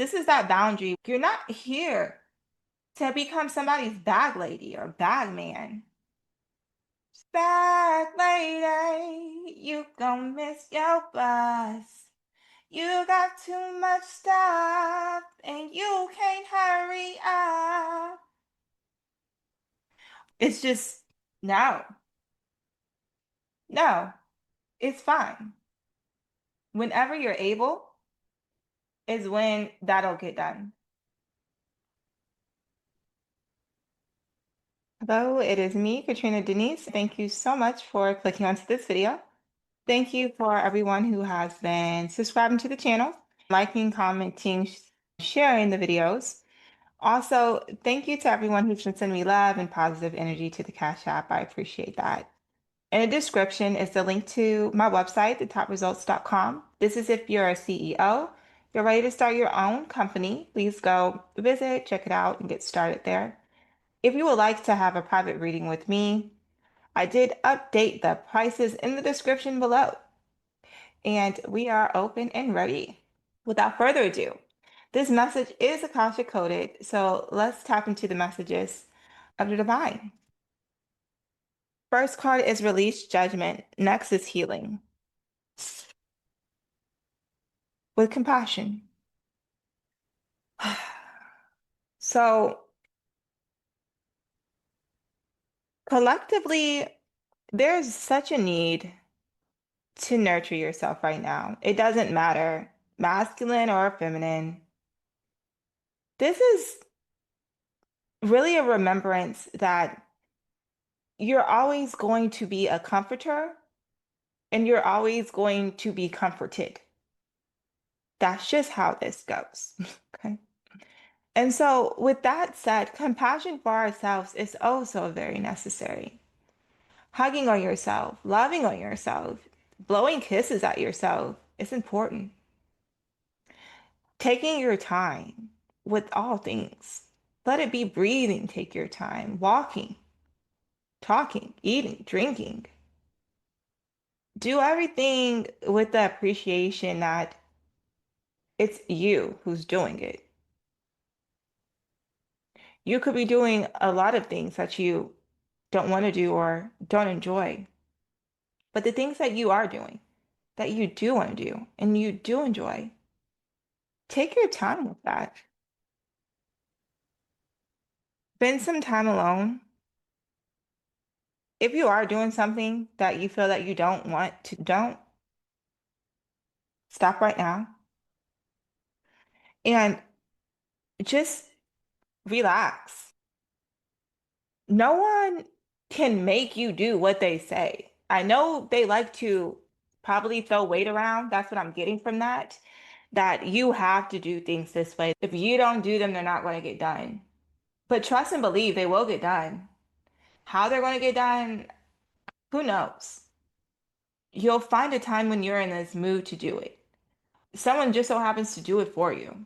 This is that boundary. You're not here to become somebody's bag lady or bag man. Bag lady, you gon' miss your bus. You got too much stuff and you can't hurry up. It's just, no, no, it's fine. Whenever you're able is when that'll get done. Hello, it is me, Katrina Denise. Thank you so much for clicking onto this video. Thank you for everyone who has been subscribing to the channel, liking, commenting, sharing the videos. Also, thank you to everyone who's been sending me love and positive energy to the Cash App. I appreciate that. In the description is the link to my website, thetopresults.com. This is if you're a CEO, you're ready to start your own company. Please go visit, check it out, and get started there. If you would like to have a private reading with me, I did update the prices in the description below, and we are open and ready. Without further ado, this message is Akasha coded, so let's tap into the messages of the divine. First card is Release Judgment. Next is Healing. With compassion. So, collectively, there's such a need to nurture yourself right now. It doesn't matter, masculine or feminine. This is really a remembrance that you're always going to be a comforter and you're always going to be comforted. That's just how this goes. Okay. And so, with that said, compassion for ourselves is also very necessary. Hugging on yourself, loving on yourself, blowing kisses at yourself is important. Taking your time with all things. Let it be breathing, take your time, walking, talking, eating, drinking. Do everything with the appreciation that it's you who's doing it. You could be doing a lot of things that you don't want to do or don't enjoy. But the things that you are doing, that you do want to do and you do enjoy, take your time with that. Spend some time alone. If you are doing something that you feel that you don't want to, don't stop right now and just relax. No one can make you do what they say. I know they like to probably throw weight around. That's what I'm getting from that. That you have to do things this way. If you don't do them, they're not going to get done. But trust and believe they will get done. How they're going to get done, who knows? You'll find a time when you're in this mood to do it. Someone just so happens to do it for you.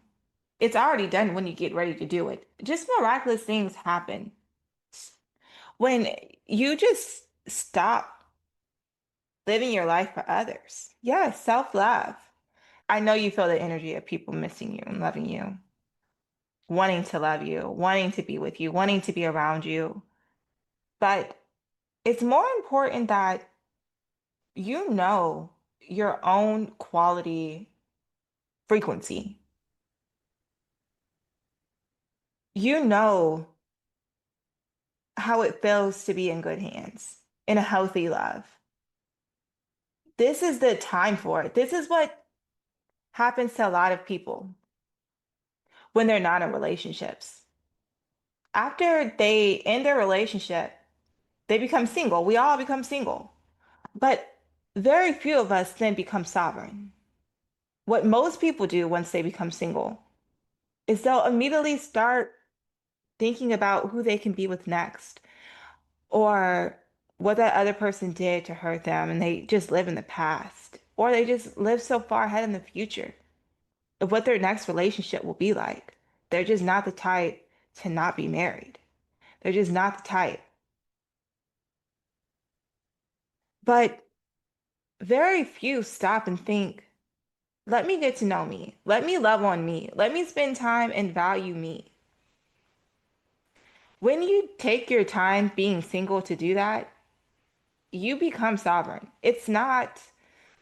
It's already done when you get ready to do it. Just miraculous things happen. When you just stop living your life for others. Yes, self-love. I know you feel the energy of people missing you and loving you, wanting to love you, wanting to be with you, wanting to be around you. But it's more important that you know your own quality frequency. You know how it feels to be in good hands, in a healthy love. This is the time for it. This is what happens to a lot of people when they're not in relationships. After they end their relationship, they become single. We all become single. But very few of us then become sovereign. What most people do once they become single is they'll immediately start thinking about who they can be with next or what that other person did to hurt them, and they just live in the past. Or they just live so far ahead in the future of what their next relationship will be like. They're just not the type to not be married. They're just not the type. But very few stop and think, Let me get to know me. Let me love on me. Let me spend time and value me. When you take your time being single to do that, you become sovereign. It's not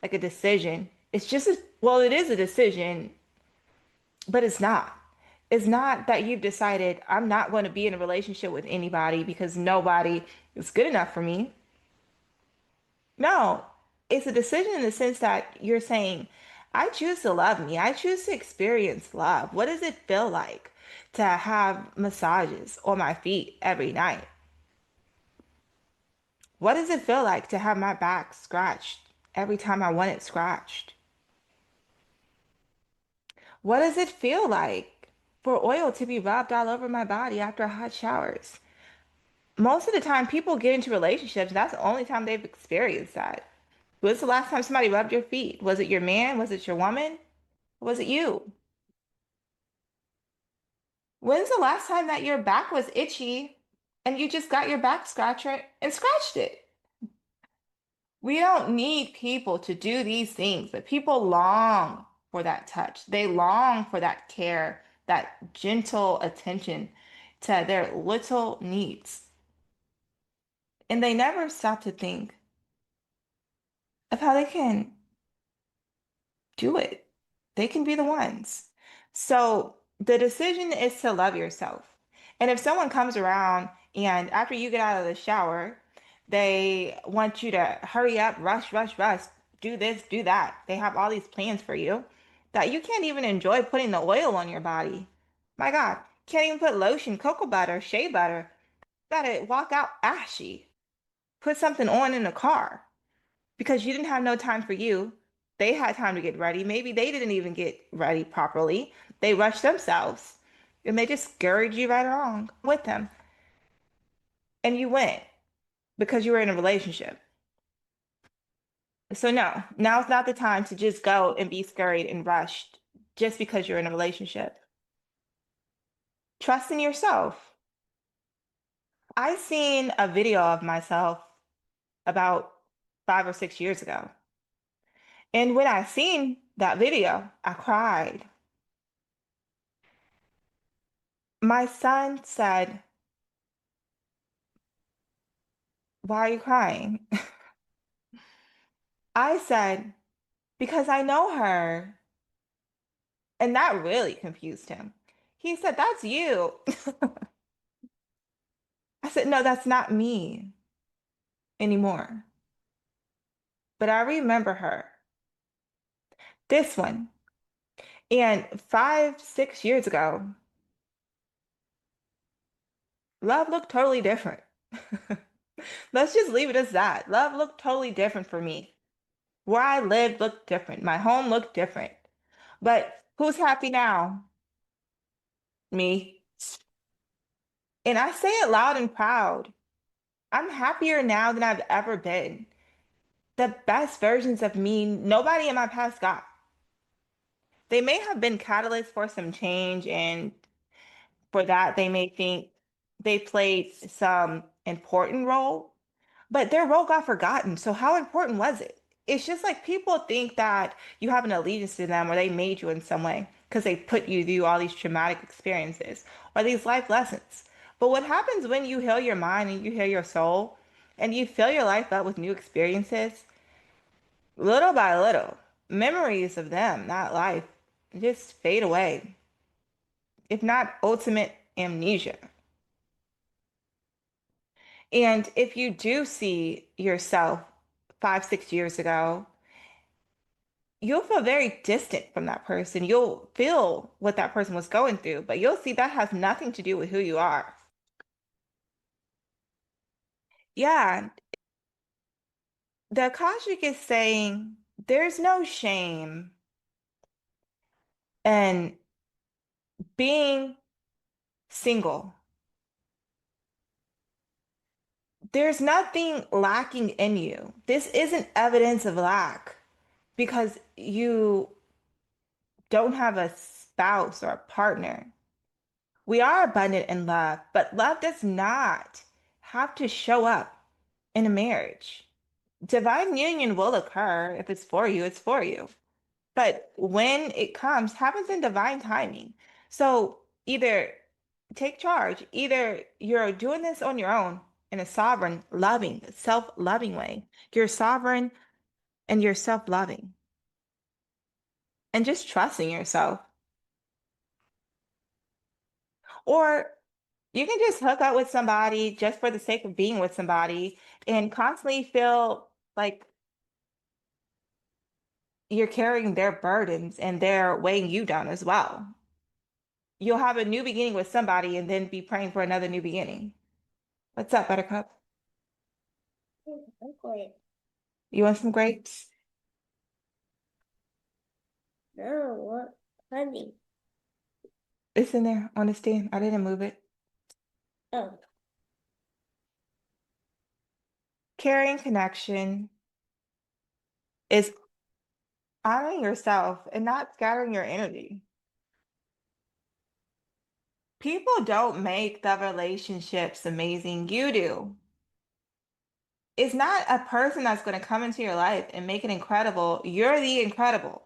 like a decision. It's just well, it is a decision, but it's not. It's not that you've decided I'm not going to be in a relationship with anybody because nobody is good enough for me. No, it's a decision in the sense that you're saying, I choose to love me. I choose to experience love. What does it feel like to have massages on my feet every night? What does it feel like to have my back scratched every time I want it scratched? What does it feel like for oil to be rubbed all over my body after hot showers? Most of the time, people get into relationships, that's the only time they've experienced that. When's the last time somebody rubbed your feet? Was it your man? Was it your woman? Or was it you? When's the last time that your back was itchy and you just got your back scratcher and scratched it? We don't need people to do these things, but people long for that touch. They long for that care, that gentle attention to their little needs. And they never stop to think of how they can do it. They can be the ones. So the decision is to love yourself. And if someone comes around and after you get out of the shower, they want you to hurry up, rush, rush, rush, do this, do that. They have all these plans for you that you can't even enjoy putting the oil on your body. My God, can't even put lotion, cocoa butter, shea butter. Gotta walk out ashy. Put something on in the car because you didn't have no time for you. They had time to get ready. Maybe they didn't even get ready properly. They rushed themselves and they just scurried you right along with them. And you went because you were in a relationship. So, no, now's not the time to just go and be scurried and rushed just because you're in a relationship. Trust in yourself. I seen a video of myself about 5 or 6 years ago. And when I seen that video, I cried. My son said, why are you crying? I said, because I know her. And that really confused him. He said, that's you. I said, no, that's not me anymore. But I remember her. This one. And 5, 6 years ago, love looked totally different. Let's just leave it as that. Love looked totally different for me. Where I lived looked different. My home looked different. But who's happy now? Me. And I say it loud and proud. I'm happier now than I've ever been. The best versions of me, nobody in my past got. They may have been catalysts for some change, and for that, they may think they played some important role, but their role got forgotten. So, how important was it? It's just like people think that you have an allegiance to them or they made you in some way because they put you through all these traumatic experiences or these life lessons. But what happens when you heal your mind and you heal your soul and you fill your life up with new experiences, little by little, memories of them, not life, just fade away, if not ultimate amnesia. And if you do see yourself 5, 6 years ago, you'll feel very distant from that person. You'll feel what that person was going through, but you'll see that has nothing to do with who you are. Yeah, the Akashic is saying there's no shame in being single. There's nothing lacking in you. This isn't evidence of lack because you don't have a spouse or a partner. We are abundant in love, but love does not have to show up in a marriage. Divine union will occur. If it's for you, it's for you. But when it comes, happens in divine timing. So either take charge, either you're doing this on your own in a sovereign, loving, self-loving way. You're sovereign and you're self-loving and just trusting yourself. Or you can just hook up with somebody just for the sake of being with somebody and constantly feel like you're carrying their burdens and they're weighing you down as well. You'll have a new beginning with somebody and then be praying for another new beginning. What's up, Buttercup? Okay. You want some grapes? No, what? Honey. It's in there on the stand. I didn't move it. Oh, Caring connection is honoring yourself and not scattering your energy. People don't make the relationships amazing. You do. It's not a person that's going to come into your life and make it incredible. You're the incredible.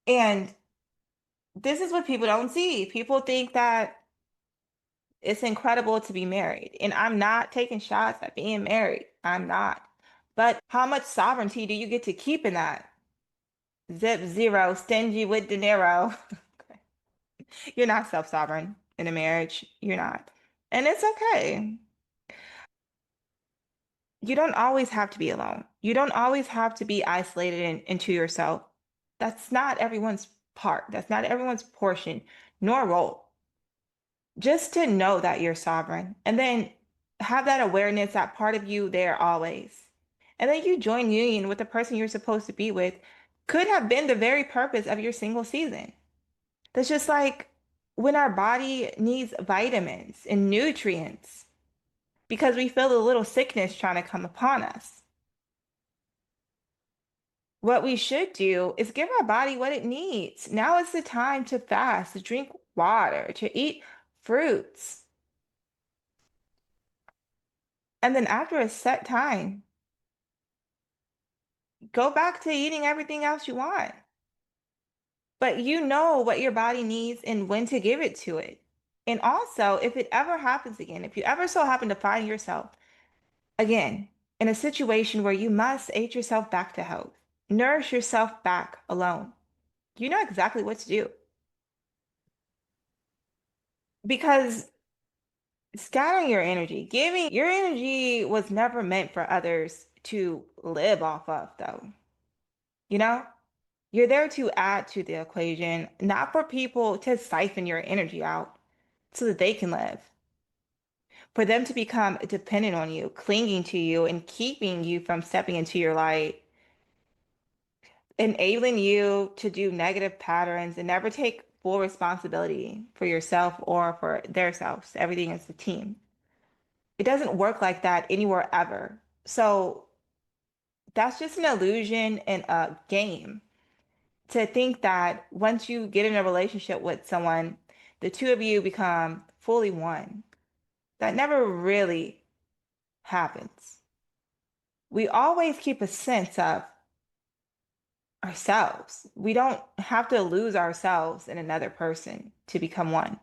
And this is what people don't see. People think that it's incredible to be married. And I'm not taking shots at being married. I'm not. But how much sovereignty do you get to keep in that? Zip zero, stingy with De Niro. You're not self-sovereign in a marriage. You're not. And it's okay. You don't always have to be alone. You don't always have to be isolated into yourself. That's not everyone's part. That's not everyone's portion, nor role. Just to know that you're sovereign and then have that awareness, that part of you there always. And then you join union with the person you're supposed to be with could have been the very purpose of your single season. That's just like when our body needs vitamins and nutrients because we feel a little sickness trying to come upon us. What we should do is give our body what it needs. Now is the time to fast, to drink water, to eat fruits. And then after a set time, go back to eating everything else you want. But you know what your body needs and when to give it to it. And also, if it ever happens again, if you ever so happen to find yourself again in a situation where you must age yourself back to health, nourish yourself back alone, you know exactly what to do. Because scattering your energy, giving your energy was never meant for others to live off of, though. You know? You're there to add to the equation, not for people to siphon your energy out so that they can live. For them to become dependent on you, clinging to you, and keeping you from stepping into your light, enabling you to do negative patterns and never take full responsibility for yourself or for their selves. Everything is the team. It doesn't work like that anywhere ever. So that's just an illusion and a game to think that once you get in a relationship with someone, the two of you become fully one. That never really happens. We always keep a sense of ourselves. We don't have to lose ourselves in another person to become one.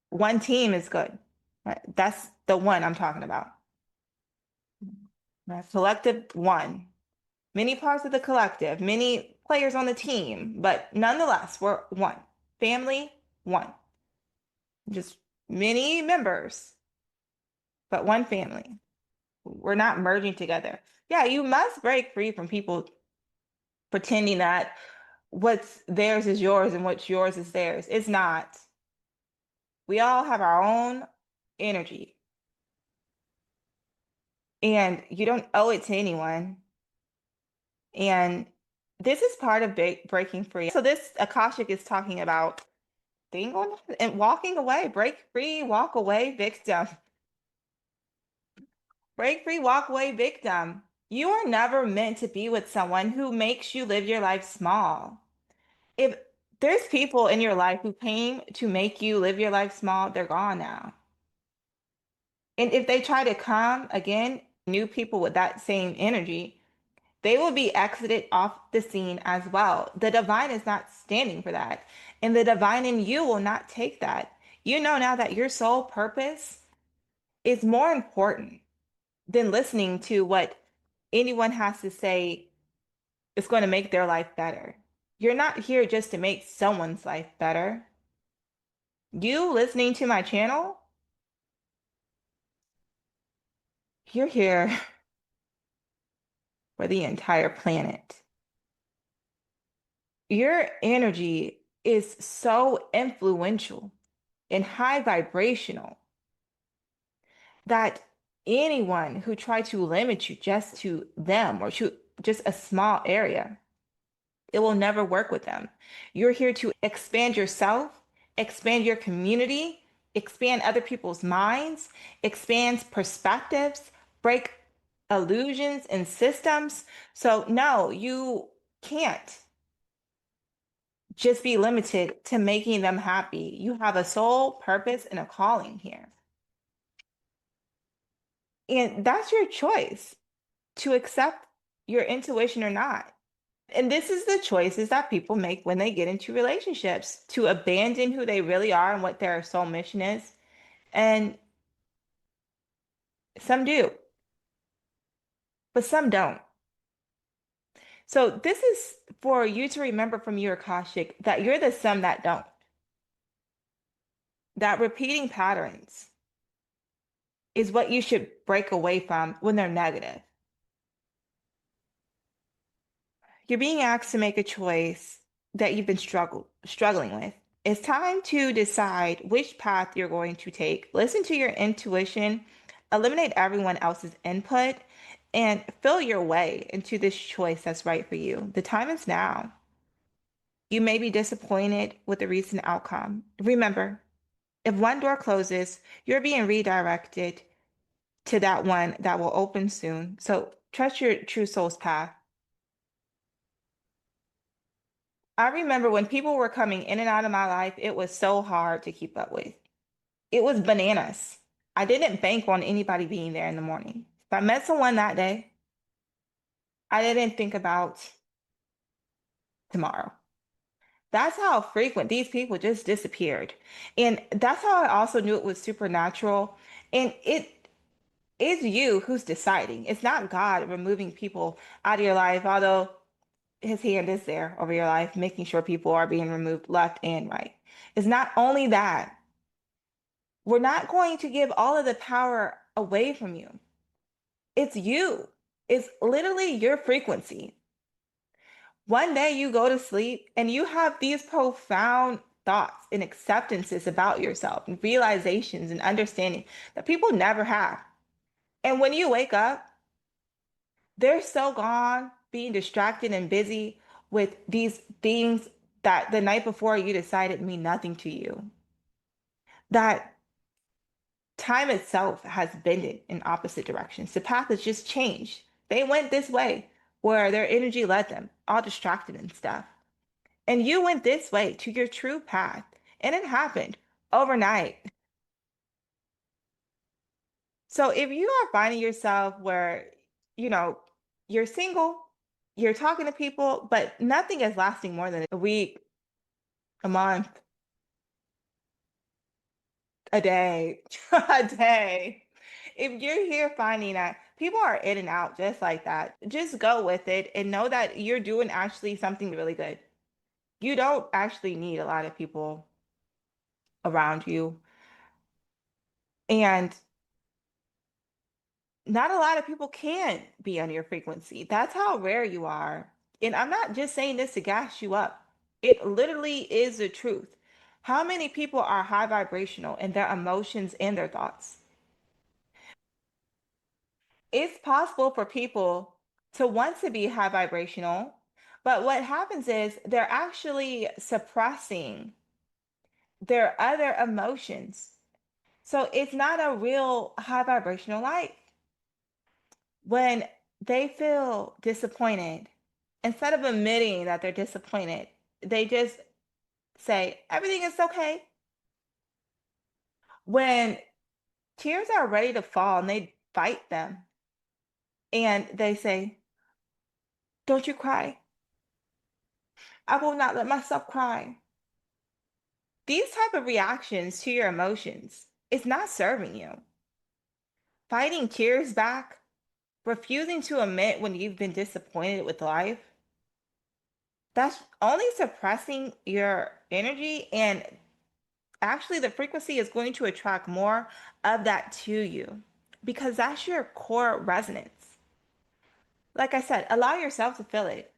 One team is good. Right? That's the one I'm talking about. Right? Collective one. Many parts of the collective, many players on the team, but nonetheless, we're one. Family, one. Just many members, but one family. We're not merging together. Yeah, you must break free from people pretending that what's theirs is yours and what's yours is theirs. It's not. We all have our own energy, and you don't owe it to anyone. And this is part of breaking free. So this Akashic is talking about staying on and walking away, break free, walk away, victim. Break free, walk away, victim. You are never meant to be with someone who makes you live your life small. If there's people in your life who came to make you live your life small, they're gone now. And if they try to come again, new people with that same energy, They will be exited off the scene as well. The divine is not standing for that. And the divine in you will not take that. You know now that your soul purpose is more important than listening to what anyone has to say is going to make their life better. You're not here just to make someone's life better. You listening to my channel, you're here for the entire planet. Your energy is so influential and high vibrational that anyone who tried to limit you just to them or to just a small area, it will never work with them. You're here to expand yourself, expand your community, expand other people's minds, expand perspectives, break illusions and systems. So, no, you can't just be limited to making them happy. You have a soul, purpose, and a calling here. And that's your choice to accept your intuition or not. And this is the choices that people make when they get into relationships to abandon who they really are and what their soul mission is. And some do, but some don't. So this is for you to remember from your Akashic that you're the some that don't. That repeating patterns is what you should break away from when they're negative. You're being asked to make a choice that you've been struggling with. It's time to decide which path you're going to take. Listen to your intuition, eliminate everyone else's input, and feel your way into this choice that's right for you. The time is now. You may be disappointed with the recent outcome. Remember, if one door closes, you're being redirected to that one that will open soon. So trust your true soul's path. I remember when people were coming in and out of my life, it was so hard to keep up with. It was bananas. I didn't bank on anybody being there in the morning. If I met someone that day, I didn't think about tomorrow. That's how frequent these people just disappeared. And that's how I also knew it was supernatural. And it is you who's deciding. It's not God removing people out of your life, although his hand is there over your life, making sure people are being removed left and right. It's not only that, we're not going to give all of the power away from you. It's you. It's literally your frequency. One day you go to sleep and you have these profound thoughts and acceptances about yourself and realizations and understanding that people never have. And when you wake up, they're so gone, being distracted and busy with these things that the night before you decided mean nothing to you. That time itself has bended in opposite directions. The path has just changed. They went this way where their energy led them, all distracted and stuff. And you went this way to your true path. And it happened overnight. So if you are finding yourself where, you know, you're single, you're talking to people, but nothing is lasting more than a week, a month, a day, a day. If you're here finding that people are in and out just like that, just go with it and know that you're doing actually something really good. You don't actually need a lot of people around you. And not a lot of people can be on your frequency. That's how rare you are. And I'm not just saying this to gas you up. It literally is the truth. How many people are high vibrational in their emotions and their thoughts? It's possible for people to want to be high vibrational, but what happens is they're actually suppressing their other emotions. So it's not a real high vibrational life. When they feel disappointed, instead of admitting that they're disappointed, they just say, everything is okay. When tears are ready to fall and they fight them and they say, Don't you cry. I will not let myself cry. These type of reactions to your emotions is not serving you. Fighting tears back, refusing to admit when you've been disappointed with life, that's only suppressing your energy, and actually the frequency is going to attract more of that to you because that's your core resonance. Like I said, allow yourself to feel it.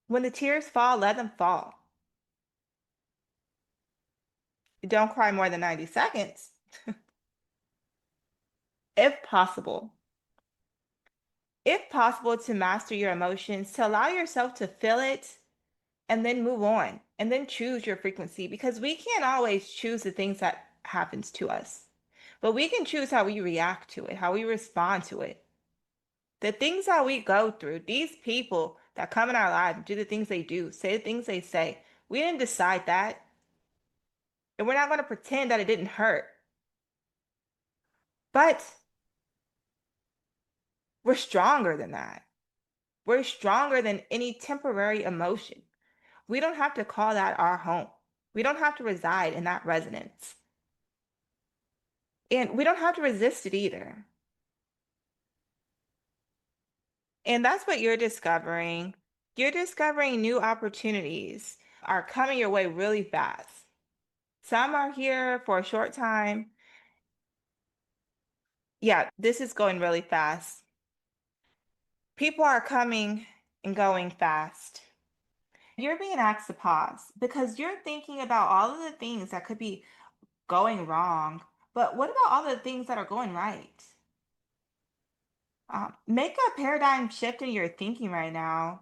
When the tears fall, let them fall. Don't cry more than 90 seconds, if possible. If possible, to master your emotions, to allow yourself to feel it and then move on and then choose your frequency because we can't always choose the things that happens to us, but we can choose how we react to it, how we respond to it. The things that we go through, these people that come in our lives, do the things they do, say the things they say, we didn't decide that. And we're not going to pretend that it didn't hurt. But we're stronger than that. We're stronger than any temporary emotion. We don't have to call that our home. We don't have to reside in that resonance. And we don't have to resist it either. And that's what you're discovering. You're discovering new opportunities are coming your way really fast. Some are here for a short time. Yeah, this is going really fast. People are coming and going fast. You're being asked to pause because you're thinking about all of the things that could be going wrong, but what about all the things that are going right? Make a paradigm shift in your thinking right now.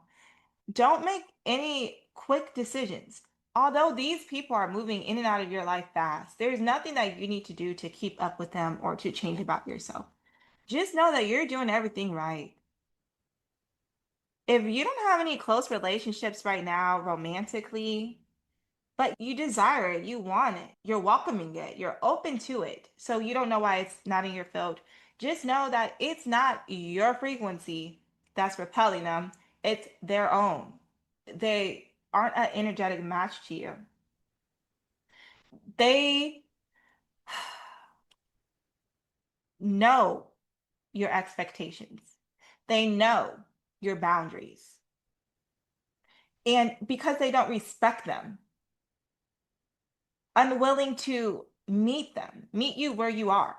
Don't make any quick decisions. Although these people are moving in and out of your life fast, there's nothing that you need to do to keep up with them or to change about yourself. Just know that you're doing everything right. If you don't have any close relationships right now, romantically, but you desire it, you want it, you're welcoming it, you're open to it, so you don't know why it's not in your field, just know that it's not your frequency that's repelling them, it's their own. They aren't an energetic match to you. They know your expectations, they know your boundaries. And because they don't respect them, unwilling to meet them, meet you where you are,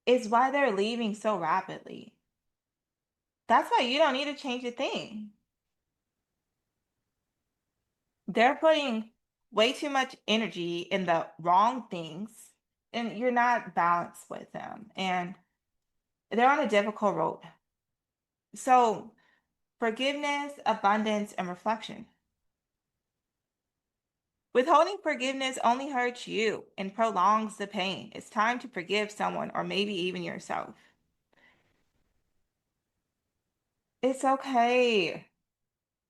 is why they're leaving so rapidly. That's why you don't need to change a thing. They're putting way too much energy in the wrong things, and you're not balanced with them. And they're on a difficult road. So, forgiveness, abundance, and reflection. Withholding forgiveness only hurts you and prolongs the pain. It's time to forgive someone or maybe even yourself. It's okay.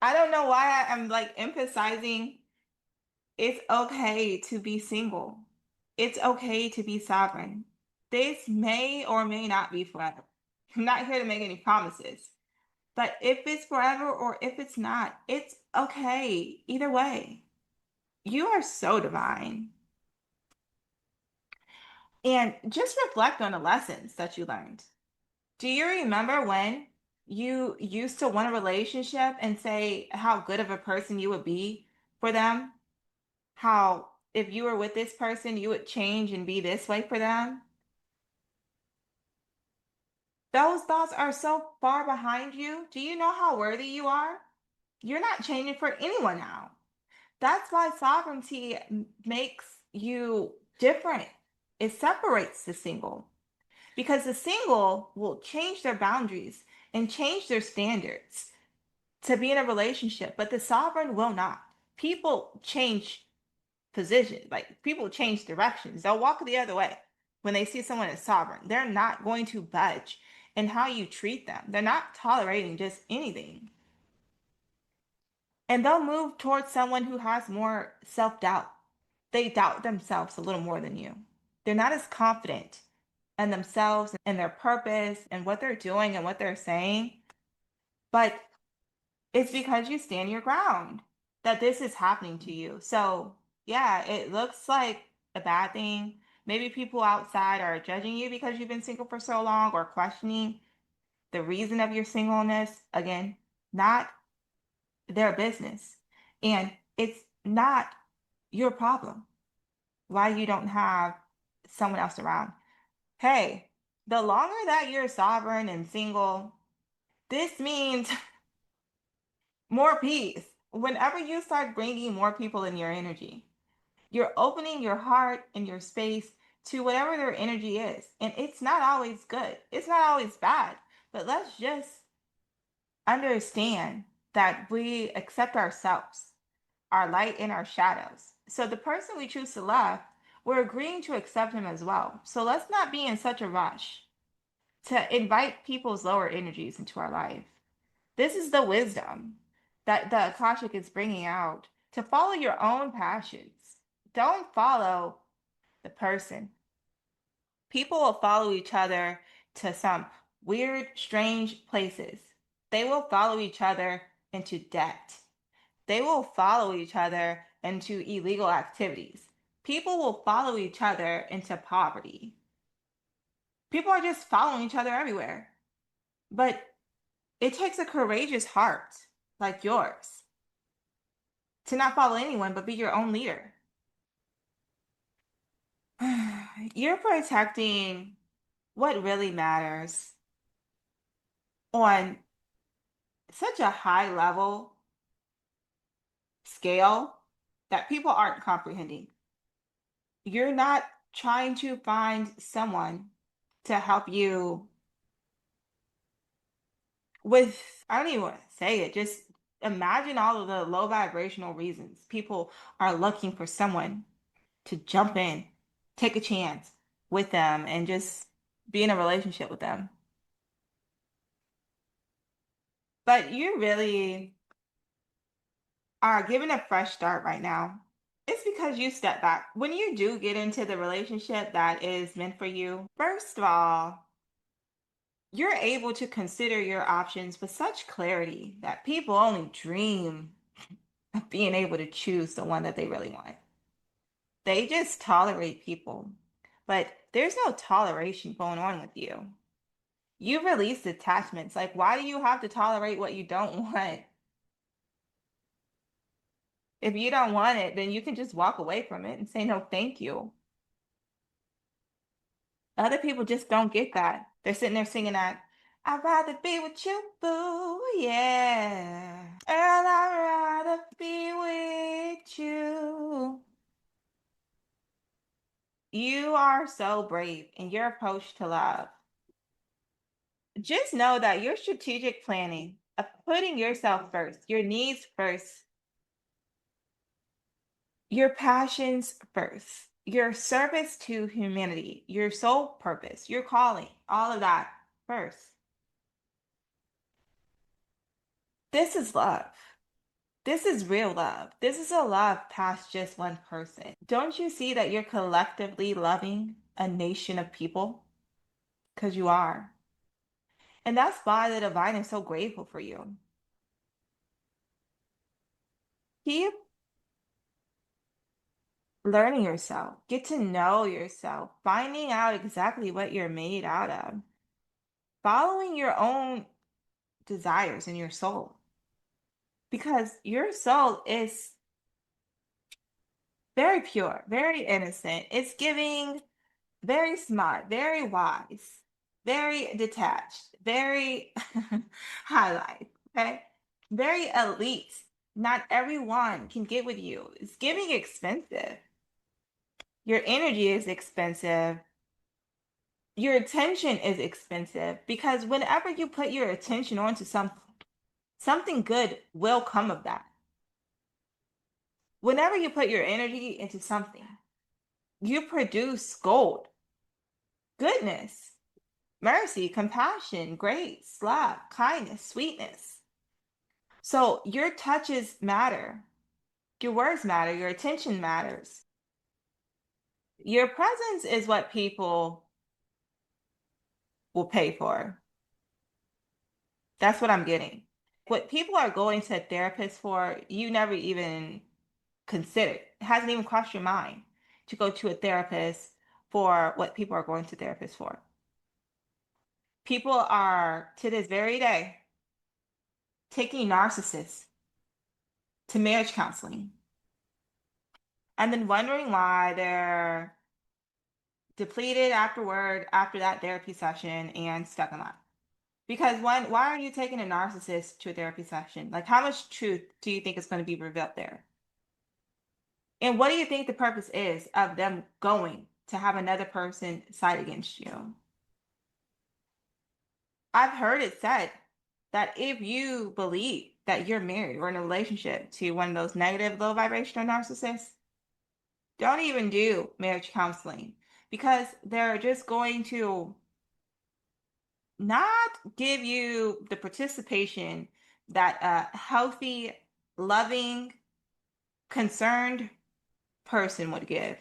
I don't know why I'm like emphasizing it's okay to be single. It's okay to be sovereign. This may or may not be forever. I'm not here to make any promises. But if it's forever or if it's not, it's okay. Either way, you are so divine. And just reflect on the lessons that you learned. Do you remember when you used to want a relationship and say how good of a person you would be for them? How if you were with this person, you would change and be this way for them? Those thoughts are so far behind you. Do you know how worthy you are? You're not changing for anyone now. That's why sovereignty makes you different. It separates the single because the single will change their boundaries and change their standards to be in a relationship, but the sovereign will not. People change positions, like people change directions. They'll walk the other way when they see someone as sovereign. They're not going to budge in how you treat them. They're not tolerating just anything. And they'll move towards someone who has more self-doubt. They doubt themselves a little more than you. They're not as confident in themselves and their purpose and what they're doing and what they're saying. But It's because you stand your ground that this is happening to you. So, yeah, it looks like a bad thing. Maybe people outside are judging you because you've been single for so long or questioning the reason of your singleness. Again, not their business. And it's not your problem why you don't have someone else around. Hey, the longer that you're sovereign and single, this means more peace. Whenever you start bringing more people in your energy, you're opening your heart and your space to whatever their energy is. And it's not always good, it's not always bad. But let's just understand that we accept ourselves, our light and our shadows. So the person we choose to love, we're agreeing to accept him as well. So let's not be in such a rush to invite people's lower energies into our life. This is the wisdom that the Akashic is bringing out to follow your own passions. Don't follow the person. People will follow each other to some weird, strange places. They will follow each other into debt. They will follow each other into illegal activities. People will follow each other into poverty. People are just following each other everywhere. But it takes a courageous heart like yours to not follow anyone but be your own leader. You're protecting what really matters on such a high level scale that people aren't comprehending. You're not trying to find someone to help you with, I don't even want to say it, just imagine all of the low vibrational reasons people are looking for someone to jump in, take a chance with them, and just be in a relationship with them. But you really are given a fresh start right now. It's because you step back. When you do get into the relationship that is meant for you, first of all, you're able to consider your options with such clarity that people only dream of being able to choose the one that they really want. They just tolerate people, but there's no toleration going on with you. You release attachments. Like, why do you have to tolerate what you don't want? If you don't want it, then you can just walk away from it and say no, thank you. Other people just don't get that. They're sitting there singing that, I'd rather be with you, boo, yeah. Girl, I'd rather be with you. You are so brave in your approach to love. Just know that your strategic planning of putting yourself first, your needs first, your passions first, your service to humanity, your soul purpose, your calling, all of that first. This is love. This is real love. This is a love past just one person. Don't you see that you're collectively loving a nation of people? Because you are. And that's why the divine is so grateful for you. Keep learning yourself, get to know yourself, finding out exactly what you're made out of, following your own desires in your soul. Because your soul is very pure, very innocent. It's giving very smart, very wise, very detached, very highlight, okay? Very elite. Not everyone can get with you. It's giving expensive. Your energy is expensive. Your attention is expensive because whenever you put your attention onto something, something good will come of that. Whenever you put your energy into something, you produce gold, goodness, mercy, compassion, grace, love, kindness, sweetness. So your touches matter. Your words matter. Your attention matters. Your presence is what people will pay for. That's what I'm getting. What people are going to a therapist for, you never even considered. It hasn't even crossed your mind to go to a therapist for what people are going to therapists for. People are, to this very day, taking narcissists to marriage counseling and then wondering why they're depleted afterward after that therapy session and stuck in life. Because why are you taking a narcissist to a therapy session? Like, how much truth do you think is going to be revealed there? And what do you think the purpose is of them going to have another person side against you? I've heard it said that if you believe that you're married or in a relationship to one of those negative, low vibrational narcissists, don't even do marriage counseling because they're just going to not give you the participation that a healthy, loving, concerned person would give.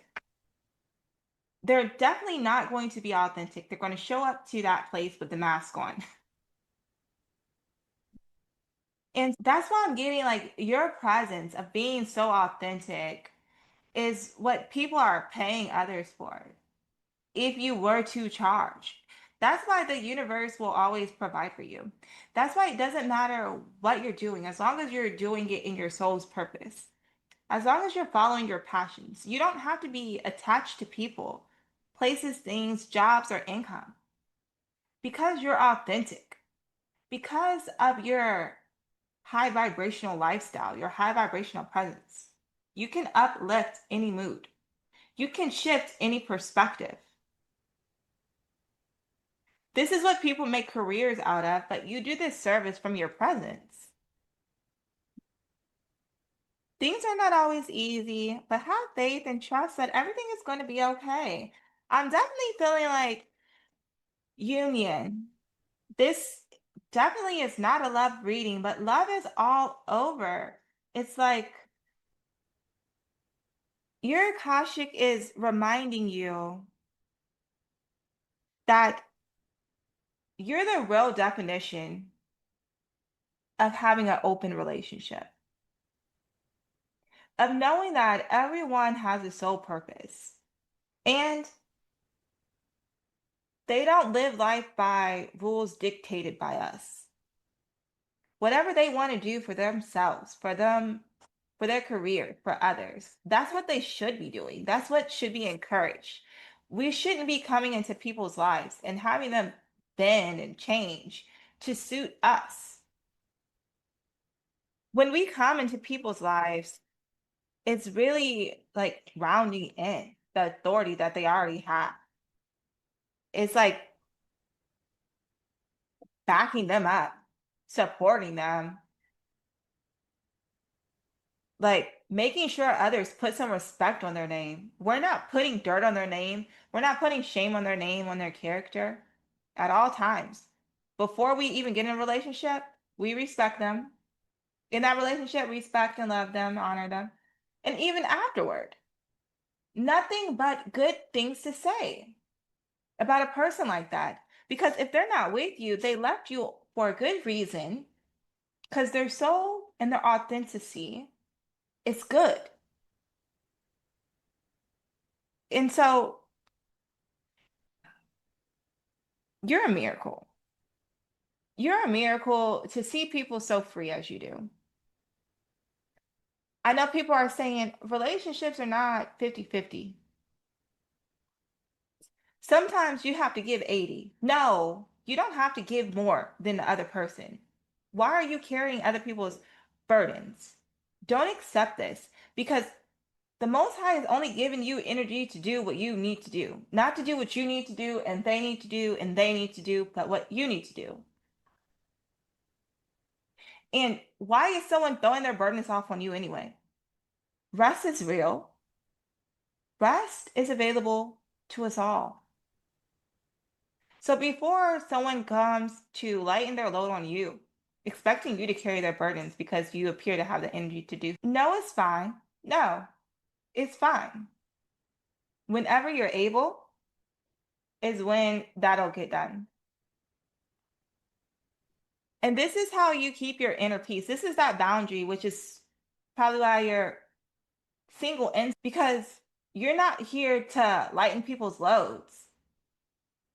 They're definitely not going to be authentic. They're going to show up to that place with the mask on. And that's why I'm getting like your presence of being so authentic is what people are paying others for. If you were to charge, that's why the universe will always provide for you. That's why it doesn't matter what you're doing, as long as you're doing it in your soul's purpose, as long as you're following your passions. You don't have to be attached to people, places, things, jobs, or income because you're authentic, because of your high vibrational lifestyle, your high vibrational presence. You can uplift any mood. You can shift any perspective. This is what people make careers out of, but you do this service from your presence. Things are not always easy, but have faith and trust that everything is going to be okay. I'm definitely feeling like union. This definitely is not a love reading, but love is all over. It's like your Akashic is reminding you that you're the real definition of having an open relationship, of knowing that everyone has a sole purpose and they don't live life by rules dictated by us. Whatever they want to do for themselves, for them, for their career, for others, that's what they should be doing. That's what should be encouraged. We shouldn't be coming into people's lives and having them bend and change to suit us. When we come into people's lives, it's really like rounding in the authority that they already have. It's like backing them up, supporting them, like making sure others put some respect on their name. We're not putting dirt on their name. We're not putting shame on their name, on their character at all times. Before we even get in a relationship, we respect them. In that relationship, respect and love them, honor them. And even afterward, nothing but good things to say about a person like that. Because if they're not with you, they left you for a good reason, because their soul and their authenticity is good. And so you're a miracle. You're a miracle to see people so free as you do. I know people are saying relationships are not 50-50. Sometimes you have to give 80. No, you don't have to give more than the other person. Why are you carrying other people's burdens? Don't accept this because the Most High is only giving you energy to do what you need to do, not to do what you need to do and they need to do and they need to do, but what you need to do. And why is someone throwing their burdens off on you anyway? Rest is real. Rest is available to us all. So before someone comes to lighten their load on you, expecting you to carry their burdens because you appear to have the energy to do, no, it's fine. No, it's fine. Whenever you're able is when that'll get done. And this is how you keep your inner peace. This is that boundary, which is probably why you're single, and because you're not here to lighten people's loads.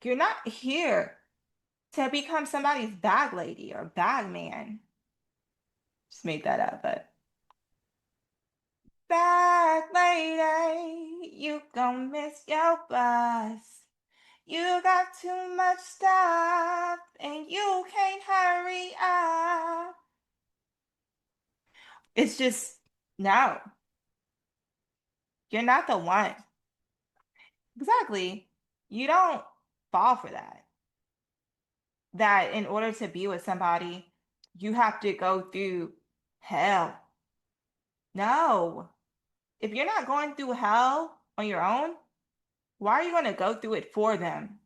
You're not here to become somebody's bag lady or bag man. Just made that up, but bag lady, you gon' miss your bus. You got too much stuff and you can't hurry up. It's just, no, you're not the one. Exactly. You don't fall for that. That in order to be with somebody, you have to go through hell. No. If you're not going through hell on your own, why are you going to go through it for them?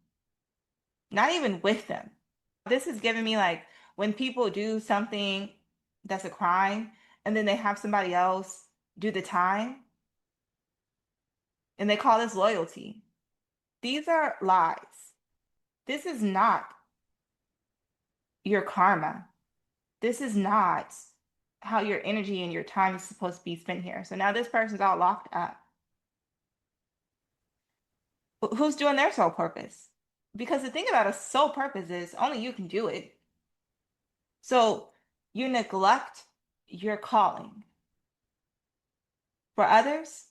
Not even with them. This is giving me like when people do something that's a crime and then they have somebody else do the time and they call this loyalty. These are lies. This is not your karma. This is not how your energy and your time is supposed to be spent here. So now this person's all locked up. Who's doing their sole purpose? Because the thing about a sole purpose is only you can do it. So you neglect your calling. For others,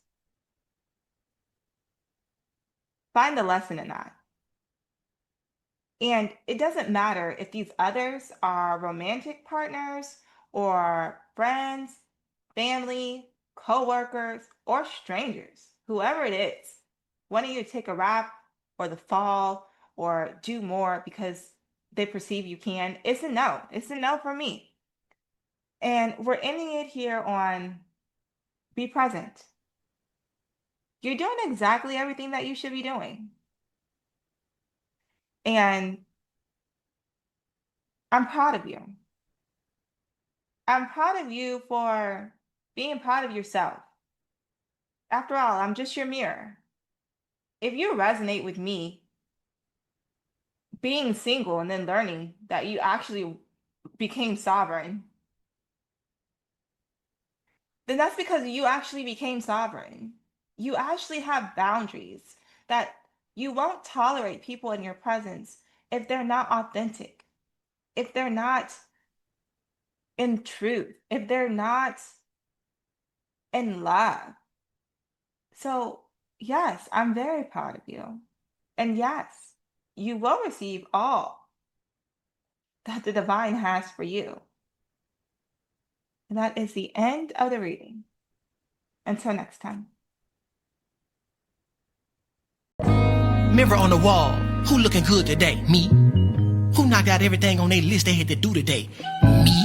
find the lesson in that. And it doesn't matter if these others are romantic partners or friends, family, co-workers, or strangers, whoever it is, wanting you to take a rap or the fall or do more because they perceive you can. It's a no. It's a no for me. And we're ending it here on be present. You're doing exactly everything that you should be doing. And I'm proud of you. I'm proud of you for being proud of yourself. After all, I'm just your mirror. If you resonate with me being single and then learning that you actually became sovereign, then that's because you actually became sovereign. You actually have boundaries that you won't tolerate people in your presence if they're not authentic, if they're not in truth, if they're not in love. So, yes, I'm very proud of you. And yes, you will receive all that the divine has for you. And that is the end of the reading. Until next time. Mirror on the wall, who looking good today? Me. Who knocked out everything on their list they had to do today? Me.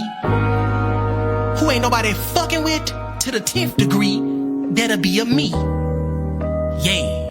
Who ain't nobody fucking with to the 10th degree? That'll be a me. Yeah.